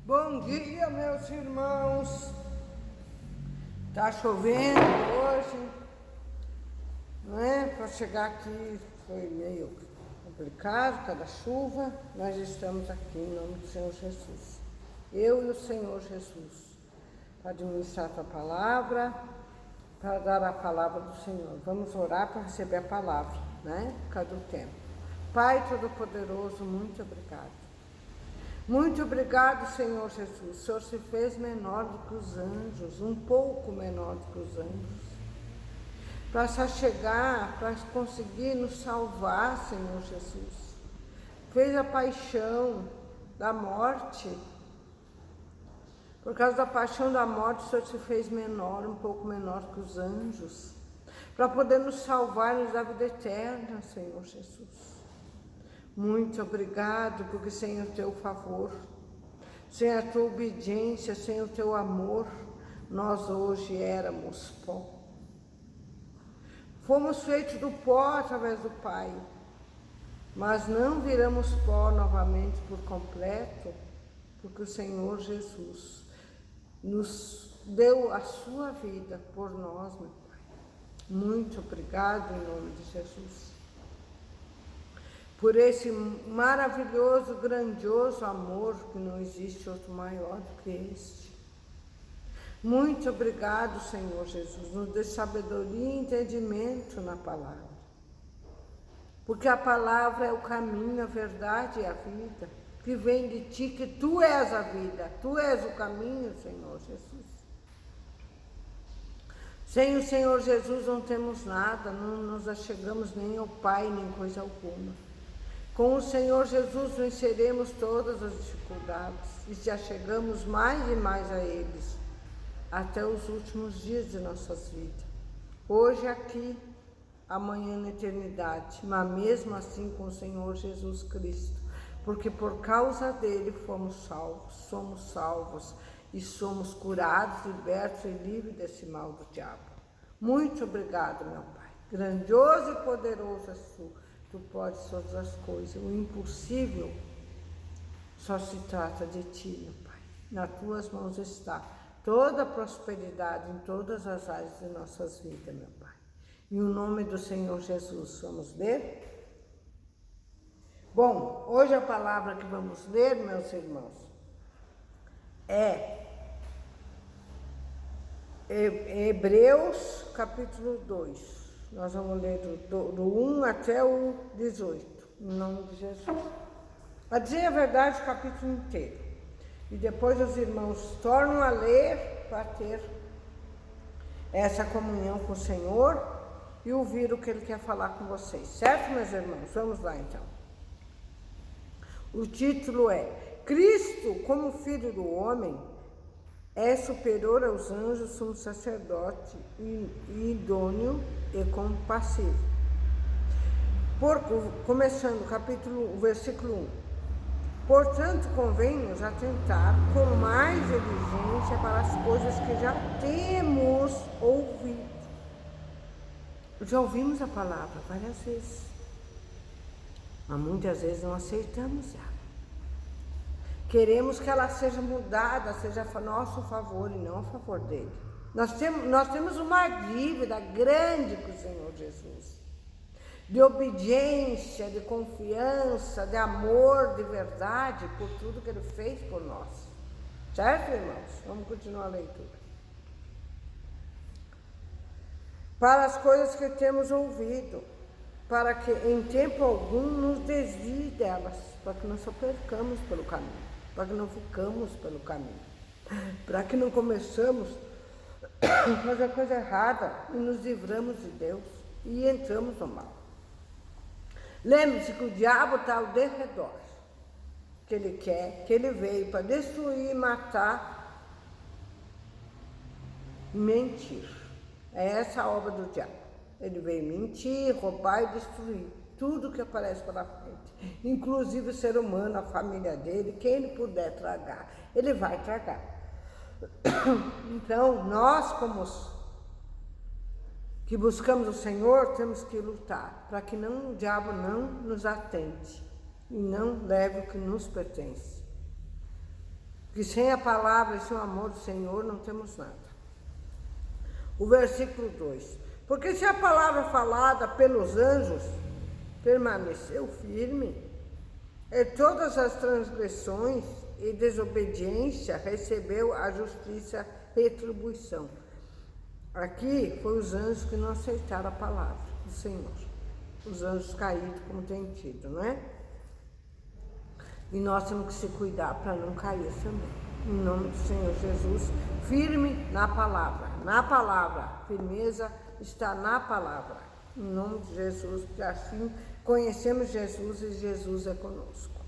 Bom dia, meus irmãos. Tá chovendo hoje, não é? Para chegar aqui foi meio complicado, cada chuva. Nós estamos aqui em nome do Senhor Jesus. Eu e o Senhor Jesus, para administrar a tua palavra, para dar a palavra do Senhor. Vamos orar para receber a palavra, né? Por causa do tempo. Pai Todo-Poderoso, muito obrigado. Muito obrigado, Senhor Jesus. O Senhor se fez menor do que os anjos, um pouco menor do que os anjos, para se chegar, para conseguir nos salvar, Senhor Jesus. Fez a paixão da morte. Por causa da paixão da morte, o Senhor se fez menor, um pouco menor que os anjos, para poder nos salvar e nos dar vida eterna, Senhor Jesus. Muito obrigado, porque sem o teu favor, sem a tua obediência, sem o teu amor, nós hoje éramos pó. Fomos feitos do pó através do Pai, mas não viramos pó novamente por completo, porque o Senhor Jesus nos deu a sua vida por nós, meu Pai. Muito obrigado em nome de Jesus. Por esse maravilhoso, grandioso amor, que não existe outro maior do que este. Muito obrigado, Senhor Jesus, nos dê sabedoria e entendimento na palavra. Porque a palavra é o caminho, a verdade e a vida, que vem de ti, que tu és a vida, tu és o caminho, Senhor Jesus. Sem o Senhor Jesus não temos nada, não nos achegamos nem ao Pai, nem coisa alguma. Com o Senhor Jesus venceremos todas as dificuldades e se achegamos mais e mais a eles, até os últimos dias de nossas vidas. Hoje aqui, amanhã na eternidade, mas mesmo assim com o Senhor Jesus Cristo, porque por causa dele somos salvos e somos curados, libertos e livres desse mal do diabo. Muito obrigado, meu Pai. Grandioso e poderoso és tu podes todas as coisas. O impossível só se trata de ti, meu Pai. Nas tuas mãos está toda a prosperidade em todas as áreas de nossas vidas, meu Pai. Em nome do Senhor Jesus, vamos ler? Bom, hoje a palavra que vamos ler, meus irmãos, é Hebreus capítulo 2. Nós vamos ler do 1 até o 18, em nome de Jesus. A dizer a verdade, o capítulo inteiro. E depois os irmãos tornam a ler para ter essa comunhão com o Senhor e ouvir o que Ele quer falar com vocês. Certo, meus irmãos? Vamos lá, então. O título é Cristo, como Filho do Homem, é superior aos anjos, sumo sacerdote, idôneo e compassivo. Começando o versículo 1. Portanto, convém-nos atentar com mais diligência para as coisas que já temos ouvido. Já ouvimos a palavra várias vezes, mas muitas vezes não aceitamos ela. Queremos que ela seja mudada, seja a nosso favor e não a favor dele. Nós temos uma dívida grande com o Senhor Jesus, de obediência, de confiança, de amor, de verdade, por tudo que Ele fez por nós. Certo, irmãos? Vamos continuar a leitura. Para as coisas que temos ouvido, para que em tempo algum nos desvie delas, para que não só percamos pelo caminho, para que não ficamos pelo caminho, para que não começamos a fazer coisa errada e nos livramos de Deus e entramos no mal. Lembre-se que o diabo está ao derredor, que ele veio para destruir, matar, mentir. É essa a obra do diabo. Ele veio mentir, roubar e destruir tudo que aparece pela frente, inclusive o ser humano, a família dele, quem ele puder tragar, ele vai tragar. Então, nós como que buscamos o Senhor, temos que lutar para que o diabo não nos atente e não leve o que nos pertence. que sem a palavra e sem o amor do Senhor não temos nada. O versículo 2. Porque se a palavra falada pelos anjos permaneceu firme, e todas as transgressões e desobediência recebeu a justiça retribuição. Aqui foi os anjos que não aceitaram a palavra do Senhor. Os anjos caídos, como tem tido, não é? E nós temos que se cuidar para não cair também. Em nome do Senhor Jesus, firme na palavra. Na palavra, firmeza está na palavra. Em nome de Jesus, porque assim conhecemos Jesus e Jesus é conosco.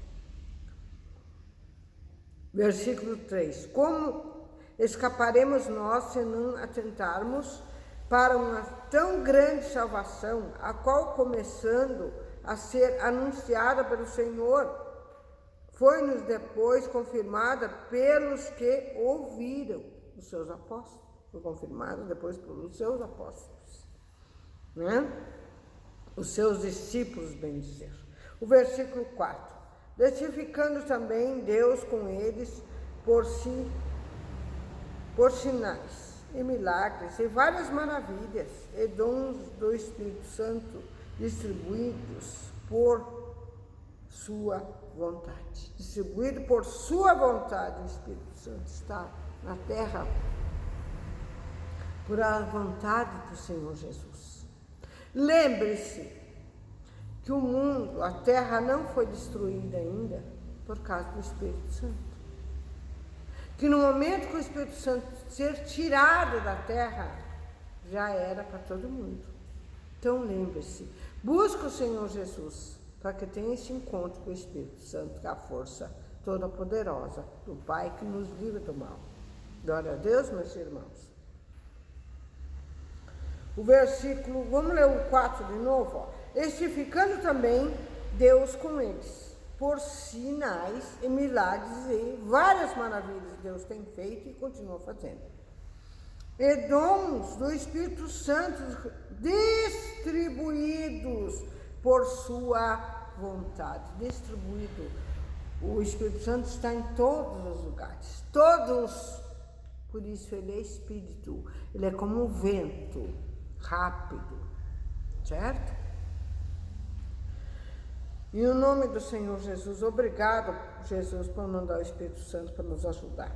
Versículo 3. Como escaparemos nós se não atentarmos para uma tão grande salvação, a qual, começando a ser anunciada pelo Senhor, foi-nos depois confirmada pelos que ouviram os seus apóstolos. Foi confirmada depois pelos seus apóstolos, né? Os seus discípulos, bem dizer. O versículo 4. Testificando também Deus com eles por sinais e milagres e várias maravilhas e dons do Espírito Santo distribuídos por sua vontade. Distribuído por sua vontade, o Espírito Santo está na terra por a vontade do Senhor Jesus. Lembre-se que o mundo, a terra não foi destruída ainda por causa do Espírito Santo. Que no momento que o Espírito Santo ser tirado da terra, já era para todo mundo. Então lembre-se, busque o Senhor Jesus para que tenha esse encontro com o Espírito Santo, que é a força toda poderosa do Pai que nos livra do mal. Glória a Deus, meus irmãos. O versículo, vamos ler o 4 de novo, ó. Testificando também Deus com eles, por sinais e milagres e várias maravilhas que Deus tem feito e continua fazendo. E dons do Espírito Santo distribuídos por sua vontade. Distribuído. O Espírito Santo está em todos os lugares. Todos. Por isso ele é Espírito. Ele é como um vento. Rápido. Certo? Em o nome do Senhor Jesus, obrigado, Jesus, por mandar o Espírito Santo para nos ajudar.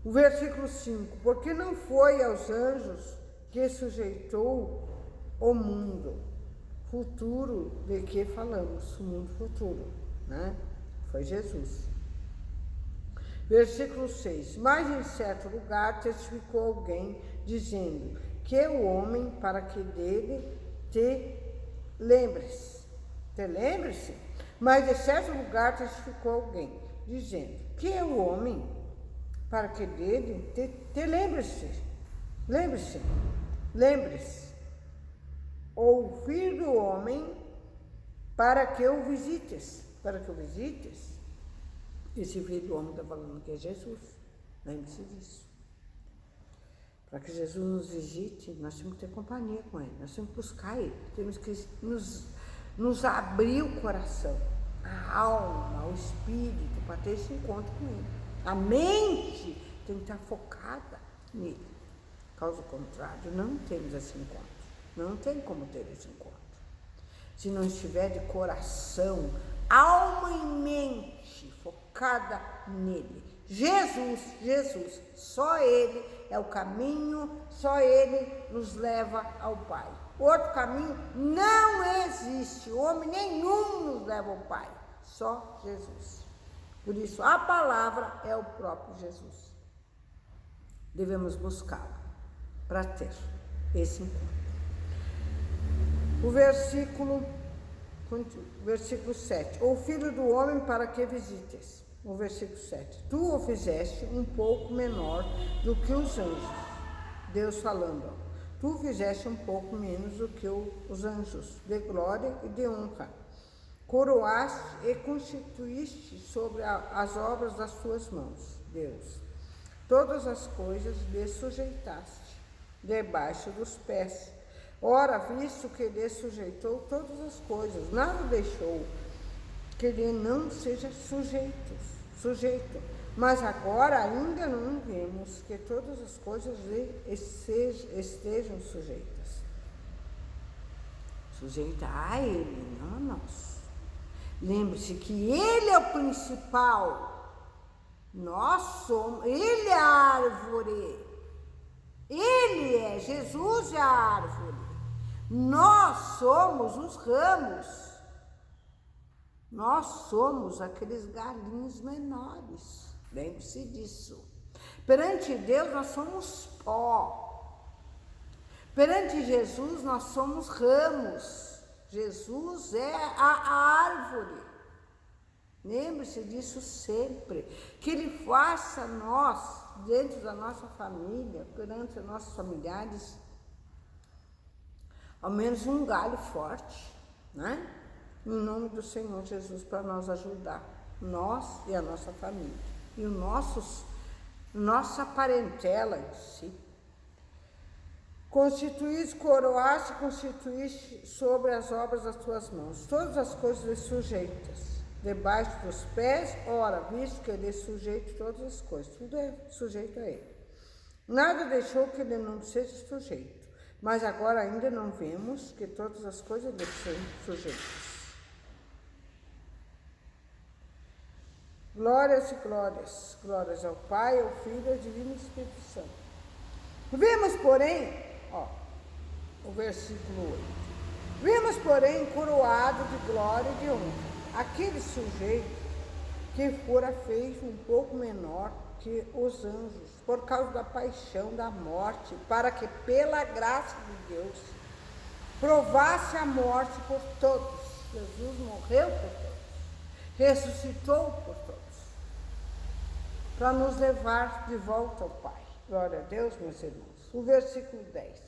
O versículo 5, porque não foi aos anjos que sujeitou o mundo futuro de que falamos, o mundo futuro, né? Foi Jesus. Versículo 6, mas em certo lugar testificou alguém, dizendo que o homem, para que dele te lembre-se, mas em certo lugar testificou alguém, dizendo que é o homem, para que dele te lembre-se, ou o filho do homem, para que o visites, esse filho do homem está falando que é Jesus, lembre-se disso. Para que Jesus nos visite, nós temos que ter companhia com ele, nós temos que buscar ele, temos que nos abrir o coração, a alma, o espírito, para ter esse encontro com ele. A mente tem que estar focada nele. Caso contrário, não temos esse encontro. Não tem como ter esse encontro. Se não estiver de coração, alma e mente focada nele. Jesus, só ele é o caminho, só ele nos leva ao Pai. Outro caminho não existe, homem nenhum nos leva ao Pai, só Jesus. Por isso, a palavra é o próprio Jesus. Devemos buscá-la para ter esse encontro. O versículo 7. O filho do homem para que visites. O versículo 7. Tu o fizeste um pouco menor do que os anjos. Deus falando, tu fizeste um pouco menos do que os anjos, de glória e de honra. Coroaste e constituíste sobre as obras das tuas mãos, Deus. Todas as coisas lhe sujeitaste, debaixo dos pés. Ora, visto que lhe sujeitou todas as coisas, nada deixou que lhe não seja sujeito. Mas agora ainda não vemos que todas as coisas estejam sujeitas. Sujeita a ele, não a nós. Lembre-se que ele é o principal. Nós somos, ele é a árvore. Ele é, Jesus é a árvore. Nós somos os ramos. Nós somos aqueles galinhos menores. Lembre-se disso. Perante Deus nós somos pó. Perante Jesus nós somos ramos. Jesus é a árvore. Lembre-se disso sempre. Que Ele faça nós, dentro da nossa família, perante os nossos familiares, ao menos um galho forte, né? Em nome do Senhor Jesus, para nos ajudar, nós e a nossa família, e nossa parentela em si. Constituíste, coroaste, constituíste sobre as obras das tuas mãos, todas as coisas lhe sujeitas, debaixo dos pés, ora, visto que ele é sujeito a todas as coisas, tudo é sujeito a ele. Nada deixou que ele não seja sujeito, mas agora ainda não vemos que todas as coisas lhe são sujeitas. Glórias e glórias, glórias ao Pai, ao Filho e ao Divino Espírito Santo. Vemos, porém, o versículo 8. Vemos, porém, coroado de glória e de honra, aquele sujeito que fora feito um pouco menor que os anjos, por causa da paixão, da morte, para que, pela graça de Deus, provasse a morte por todos. Jesus morreu por todos, ressuscitou por todos, para nos levar de volta ao Pai. Glória a Deus, meus irmãos. O versículo 10.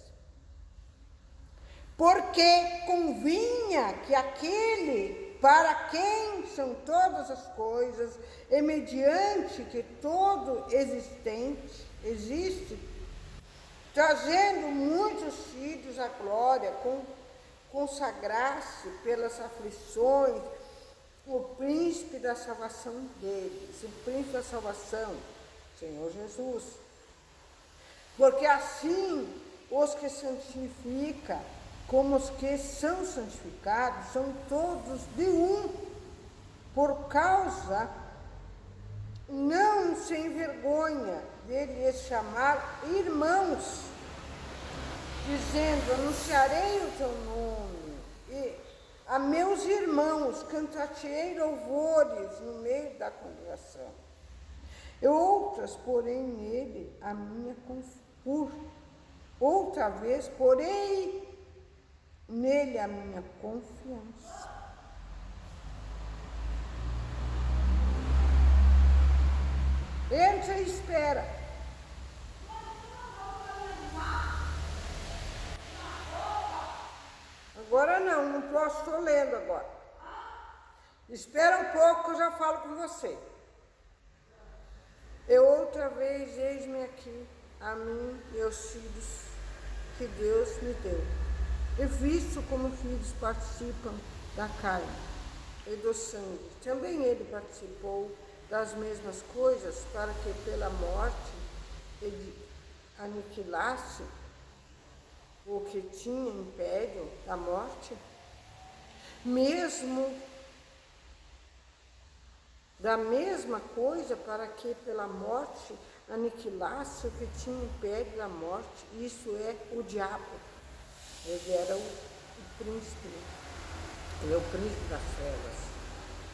Porque convinha que aquele para quem são todas as coisas, e mediante que todo existe, trazendo muitos filhos à glória, consagrar-se pelas aflições, o príncipe da salvação deles, o príncipe da salvação, Senhor Jesus. Porque assim os que santifica, como os que são santificados, são todos de um, por causa, não sem vergonha, de lhes chamar irmãos, dizendo, anunciarei o teu nome, e a meus irmãos cantar-te-ei louvores no meio da congregação. E outras, porém, nele a minha outra vez, porém, nele a minha confiança. Entra e espera. Agora não posso, estou lendo agora. Espera um pouco que eu já falo com você. E outra vez, eis-me aqui, a mim e aos filhos que Deus me deu. E visto como filhos participam da carne e do sangue, também ele participou das mesmas coisas, para que pela morte ele aniquilasse o que tinha império da morte, mesmo da mesma coisa, para que pela morte aniquilasse o que tinha império da morte, isso é o diabo. Ele era o príncipe, ele é o príncipe das trevas.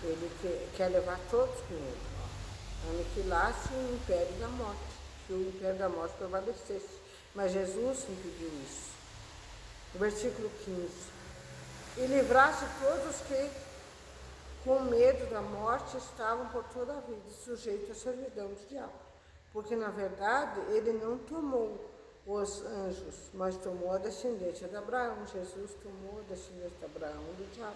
Ele quer levar todos com ele, aniquilasse o império da morte, que o império da morte prevalecesse. Mas Jesus impediu isso. O versículo 15. E livrasse todos que, com medo da morte, estavam por toda a vida sujeitos à servidão do diabo. Porque, na verdade, ele não tomou os anjos, mas tomou a descendência de Abraão. Jesus tomou a descendência de Abraão e do diabo.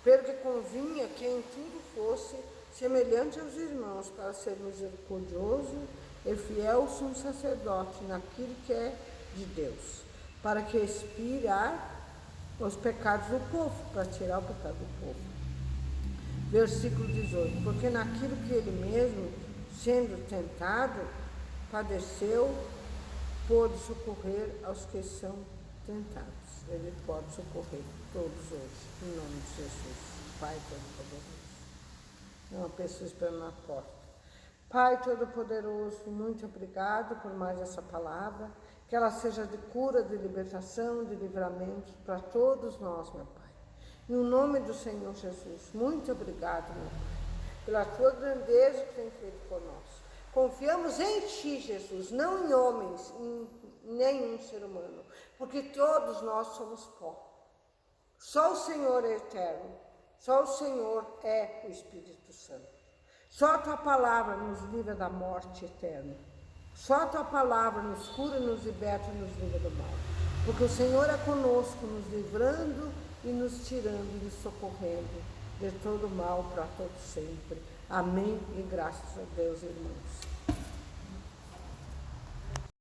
Porque convinha que em tudo fosse semelhante aos irmãos, para ser misericordioso e fiel sumo sacerdote naquilo que é de Deus, para que expiar os pecados do povo, para tirar o pecado do povo. Versículo 18. Porque naquilo que ele mesmo sendo tentado, padeceu, pôde socorrer aos que são tentados. Ele pode socorrer todos hoje, em nome de Jesus, Pai Todo-Poderoso. Uma pessoa esperando na porta. Pai Todo-Poderoso, muito obrigado por mais essa palavra, que ela seja de cura, de libertação, de livramento para todos nós, meu Pai. No nome do Senhor Jesus, muito obrigado, meu Pai, pela tua grandeza que tem feito por nós. Confiamos em Ti, Jesus, não em homens, em nenhum ser humano, porque todos nós somos pó. Só o Senhor é eterno, só o Senhor é o Espírito Santo. Só a Tua palavra nos livra da morte eterna. Só a Tua palavra nos cura, nos liberta e nos livra do mal. Porque o Senhor é conosco, nos livrando e nos tirando e nos socorrendo de todo mal para todo sempre. Amém e graças a Deus, irmãos.